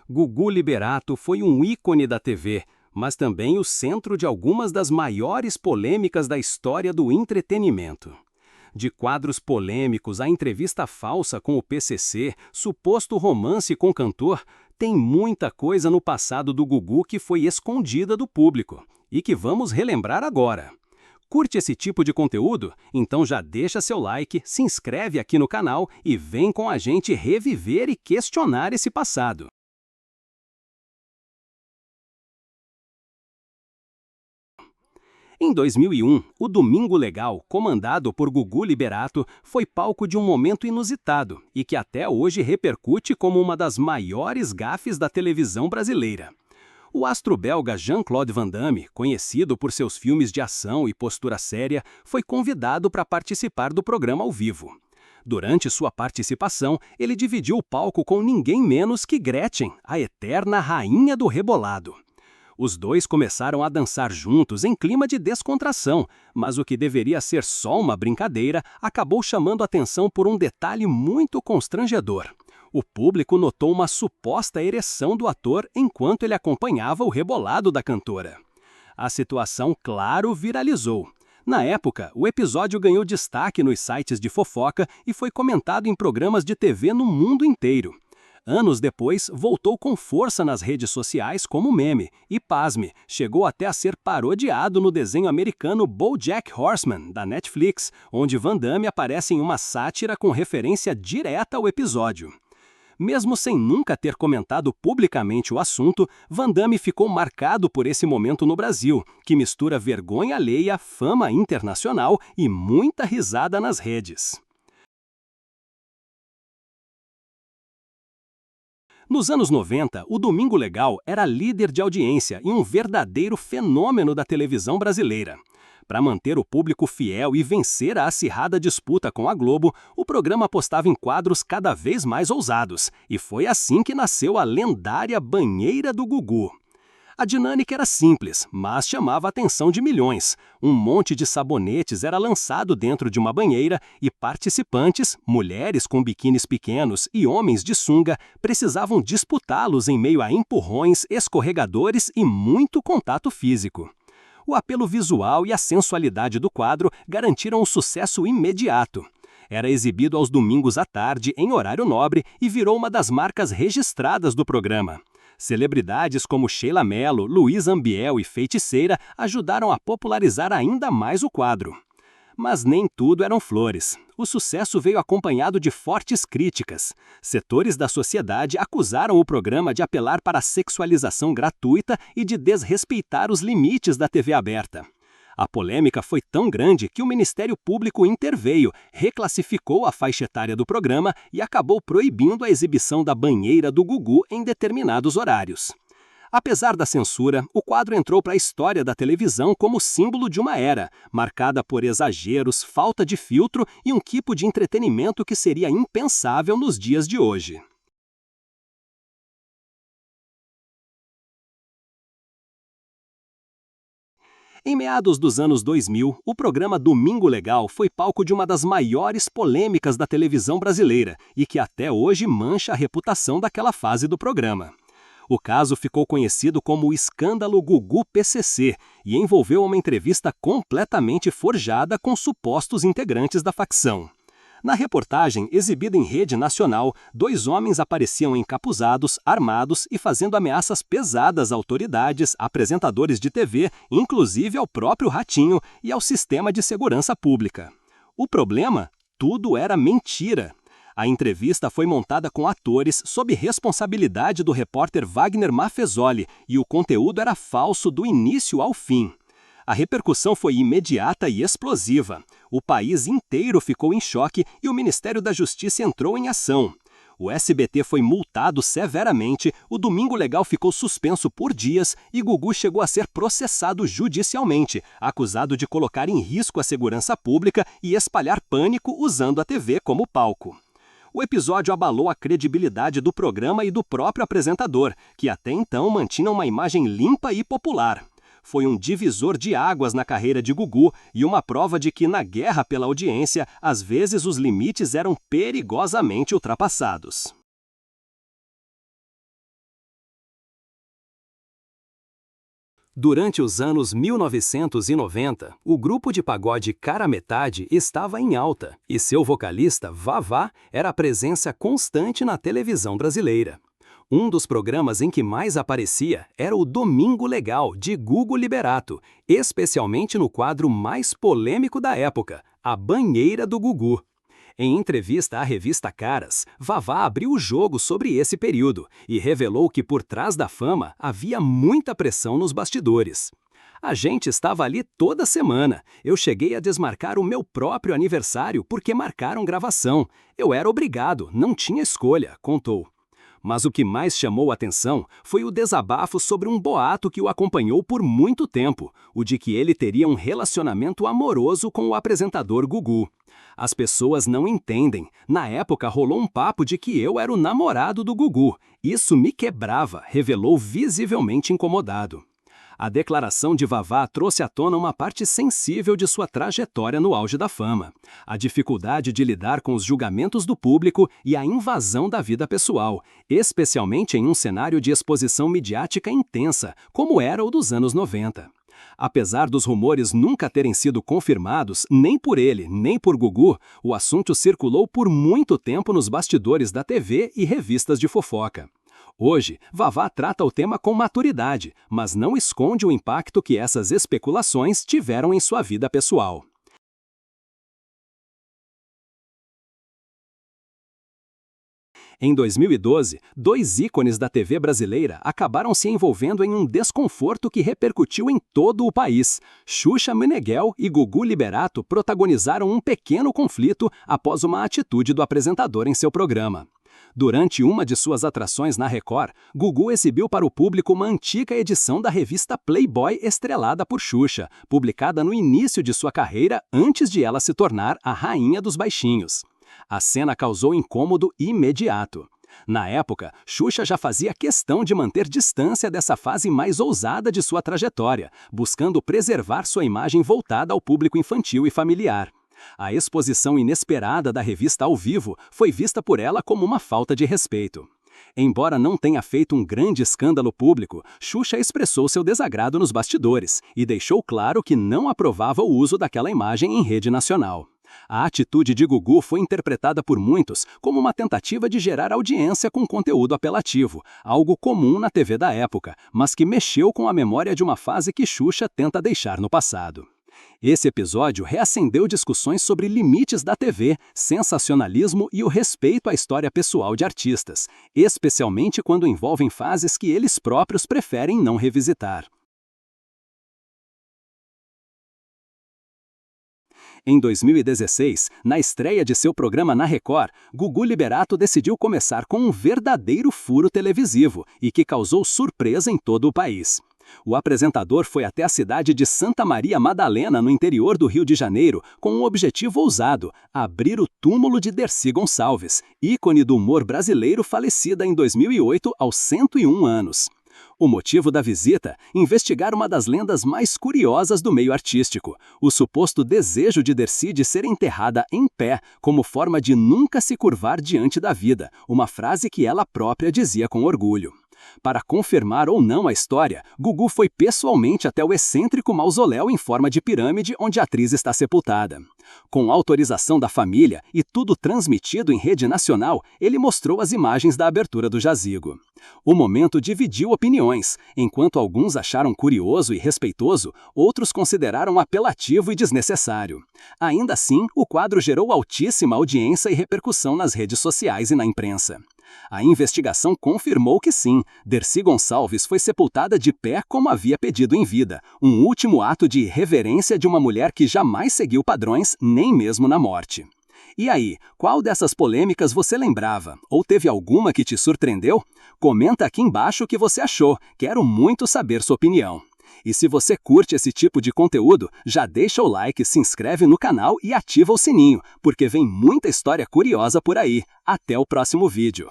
Gugu Liberato foi um ícone da TV, mas também o centro de algumas das maiores polêmicas da história do entretenimento. De quadros polêmicos à entrevista falsa com o PCC, suposto romance com cantor, tem muita coisa no passado do Gugu que foi escondida do público e que vamos relembrar agora. Curte esse tipo de conteúdo? Então já deixa seu like, se inscreve aqui no canal e vem com a gente reviver e questionar esse passado. Em 2001, o Domingo Legal, comandado por Gugu Liberato, foi palco de um momento inusitado e que até hoje repercute como uma das maiores gafes da televisão brasileira. O astro belga Jean-Claude Van Damme, conhecido por seus filmes de ação e postura séria, foi convidado para participar do programa ao vivo. Durante sua participação, ele dividiu o palco com ninguém menos que Gretchen, a eterna rainha do rebolado. Os dois começaram a dançar juntos em clima de descontração, mas o que deveria ser só uma brincadeira acabou chamando atenção por um detalhe muito constrangedor. O público notou uma suposta ereção do ator enquanto ele acompanhava o rebolado da cantora. A situação, claro, viralizou. Na época, o episódio ganhou destaque nos sites de fofoca e foi comentado em programas de TV no mundo inteiro. Anos depois, voltou com força nas redes sociais como meme e, pasme, chegou até a ser parodiado no desenho americano BoJack Horseman, da Netflix, onde Van Damme aparece em uma sátira com referência direta ao episódio. Mesmo sem nunca ter comentado publicamente o assunto, Van Damme ficou marcado por esse momento no Brasil, que mistura vergonha alheia, fama internacional e muita risada nas redes. Nos anos 90, o Domingo Legal era líder de audiência e um verdadeiro fenômeno da televisão brasileira. Para manter o público fiel e vencer a acirrada disputa com a Globo, o programa apostava em quadros cada vez mais ousados, e foi assim que nasceu a lendária Banheira do Gugu. A dinâmica era simples, mas chamava a atenção de milhões. Um monte de sabonetes era lançado dentro de uma banheira e participantes, mulheres com biquínis pequenos e homens de sunga, precisavam disputá-los em meio a empurrões, escorregadores e muito contato físico. O apelo visual e a sensualidade do quadro garantiram um sucesso imediato. Era exibido aos domingos à tarde, em horário nobre, e virou uma das marcas registradas do programa. Celebridades como Sheila Mello, Luiz Ambiel e Feiticeira ajudaram a popularizar ainda mais o quadro. Mas nem tudo eram flores. O sucesso veio acompanhado de fortes críticas. Setores da sociedade acusaram o programa de apelar para a sexualização gratuita e de desrespeitar os limites da TV aberta. A polêmica foi tão grande que o Ministério Público interveio, reclassificou a faixa etária do programa e acabou proibindo a exibição da Banheira do Gugu em determinados horários. Apesar da censura, o quadro entrou para a história da televisão como símbolo de uma era, marcada por exageros, falta de filtro e um tipo de entretenimento que seria impensável nos dias de hoje. Em meados dos anos 2000, o programa Domingo Legal foi palco de uma das maiores polêmicas da televisão brasileira e que até hoje mancha a reputação daquela fase do programa. O caso ficou conhecido como o escândalo Gugu PCC e envolveu uma entrevista completamente forjada com supostos integrantes da facção. Na reportagem, exibida em rede nacional, 2 homens apareciam encapuzados, armados e fazendo ameaças pesadas a autoridades, apresentadores de TV, inclusive ao próprio Ratinho e ao sistema de segurança pública. O problema? Tudo era mentira. A entrevista foi montada com atores sob responsabilidade do repórter Wagner Maffezoli e o conteúdo era falso do início ao fim. A repercussão foi imediata e explosiva. O país inteiro ficou em choque e o Ministério da Justiça entrou em ação. O SBT foi multado severamente, o Domingo Legal ficou suspenso por dias e Gugu chegou a ser processado judicialmente, acusado de colocar em risco a segurança pública e espalhar pânico usando a TV como palco. O episódio abalou a credibilidade do programa e do próprio apresentador, que até então mantinha uma imagem limpa e popular. Foi um divisor de águas na carreira de Gugu e uma prova de que, na guerra pela audiência, às vezes os limites eram perigosamente ultrapassados. Durante os anos 1990, o grupo de pagode Cara Metade estava em alta e seu vocalista, Vavá, era a presença constante na televisão brasileira. Um dos programas em que mais aparecia era o Domingo Legal, de Gugu Liberato, especialmente no quadro mais polêmico da época, A Banheira do Gugu. Em entrevista à revista Caras, Vavá abriu o jogo sobre esse período e revelou que por trás da fama havia muita pressão nos bastidores. A gente estava ali toda semana. Eu cheguei a desmarcar o meu próprio aniversário porque marcaram gravação. Eu era obrigado, não tinha escolha, contou. Mas o que mais chamou a atenção foi o desabafo sobre um boato que o acompanhou por muito tempo, o de que ele teria um relacionamento amoroso com o apresentador Gugu. As pessoas não entendem. Na época rolou um papo de que eu era o namorado do Gugu. Isso me quebrava, revelou visivelmente incomodado. A declaração de Vavá trouxe à tona uma parte sensível de sua trajetória no auge da fama: a dificuldade de lidar com os julgamentos do público e a invasão da vida pessoal, especialmente em um cenário de exposição midiática intensa, como era o dos anos 90. Apesar dos rumores nunca terem sido confirmados, nem por ele, nem por Gugu, o assunto circulou por muito tempo nos bastidores da TV e revistas de fofoca. Hoje, Vavá trata o tema com maturidade, mas não esconde o impacto que essas especulações tiveram em sua vida pessoal. Em 2012, dois ícones da TV brasileira acabaram se envolvendo em um desconforto que repercutiu em todo o país. Xuxa Meneghel e Gugu Liberato protagonizaram um pequeno conflito após uma atitude do apresentador em seu programa. Durante uma de suas atrações na Record, Gugu exibiu para o público uma antiga edição da revista Playboy estrelada por Xuxa, publicada no início de sua carreira antes de ela se tornar a rainha dos baixinhos. A cena causou incômodo imediato. Na época, Xuxa já fazia questão de manter distância dessa fase mais ousada de sua trajetória, buscando preservar sua imagem voltada ao público infantil e familiar. A exposição inesperada da revista ao vivo foi vista por ela como uma falta de respeito. Embora não tenha feito um grande escândalo público, Xuxa expressou seu desagrado nos bastidores e deixou claro que não aprovava o uso daquela imagem em rede nacional. A atitude de Gugu foi interpretada por muitos como uma tentativa de gerar audiência com conteúdo apelativo, algo comum na TV da época, mas que mexeu com a memória de uma fase que Xuxa tenta deixar no passado. Esse episódio reacendeu discussões sobre limites da TV, sensacionalismo e o respeito à história pessoal de artistas, especialmente quando envolvem fases que eles próprios preferem não revisitar. Em 2016, na estreia de seu programa na Record, Gugu Liberato decidiu começar com um verdadeiro furo televisivo e que causou surpresa em todo o país. O apresentador foi até a cidade de Santa Maria Madalena, no interior do Rio de Janeiro, com um objetivo ousado: abrir o túmulo de Dercy Gonçalves, ícone do humor brasileiro falecida em 2008 aos 101 anos. O motivo da visita? Investigar uma das lendas mais curiosas do meio artístico, o suposto desejo de Dercy de ser enterrada em pé, como forma de nunca se curvar diante da vida, uma frase que ela própria dizia com orgulho. Para confirmar ou não a história, Gugu foi pessoalmente até o excêntrico mausoléu em forma de pirâmide onde a atriz está sepultada. Com autorização da família e tudo transmitido em rede nacional, ele mostrou as imagens da abertura do jazigo. O momento dividiu opiniões. Enquanto alguns acharam curioso e respeitoso, outros consideraram apelativo e desnecessário. Ainda assim, o quadro gerou altíssima audiência e repercussão nas redes sociais e na imprensa. A investigação confirmou que sim, Dercy Gonçalves foi sepultada de pé como havia pedido em vida, um último ato de irreverência de uma mulher que jamais seguiu padrões, nem mesmo na morte. E aí, qual dessas polêmicas você lembrava? Ou teve alguma que te surpreendeu? Comenta aqui embaixo o que você achou, quero muito saber sua opinião. E se você curte esse tipo de conteúdo, já deixa o like, se inscreve no canal e ativa o sininho, porque vem muita história curiosa por aí. Até o próximo vídeo.